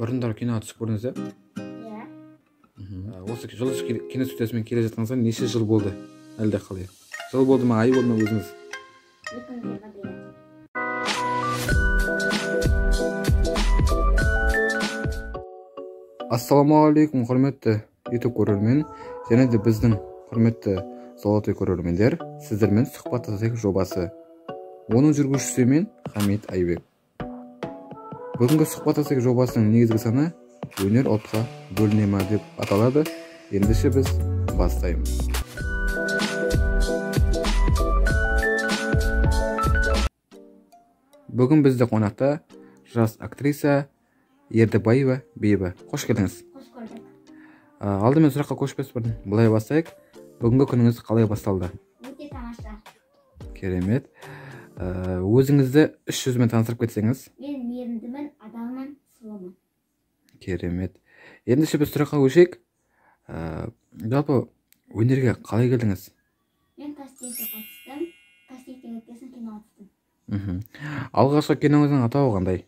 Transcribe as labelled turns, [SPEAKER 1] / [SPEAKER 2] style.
[SPEAKER 1] Бұрындары киноға түсіп көрдіңіз бе?
[SPEAKER 2] Иә.
[SPEAKER 1] Осы жұлдыз киностудиясымен келе жатқаныңызға неше жыл болды? Әлде қалай? Жыл болды ма, ай болды ма өзіңіз?
[SPEAKER 2] 2021.
[SPEAKER 1] Ассалаумағалейкум, құрметті YouTube көрермен, және де біздің құрметті золотой көрермендер, сіздермен сұхбаттасайық жобасы. Оның жүргізушісі мен Хамит Айбек. Бүгінгі сұхбаттасайық жобасының негізгі саны өнер ұлтқа бөліне ма деп аталады. Ендеше біз бастаймыз. Бүгін бізді қонақта жас актриса Ердібаева Бейба. Қош келдіңіз.
[SPEAKER 2] Қош көрдік.
[SPEAKER 1] Алдымен сұраққа көшпес бұрын былай бастайық. Бүгінгі күніңіз қалай басталды?
[SPEAKER 2] Өте тамаша.
[SPEAKER 1] Керемет. Өзіңізді үш сөзбен таныстырып кетсеңіз?
[SPEAKER 2] Мен мейірімдімін, адалмын, сұлумын.
[SPEAKER 1] Керемет. Ендеше біз сұраққа көшейік. Жалпы өнерге қалай келдіңіз?
[SPEAKER 2] Мен кастингке қатыстым. Кастингтен өткесін киноға түстім.
[SPEAKER 1] Алғашқы киноңыздың атауы қандай?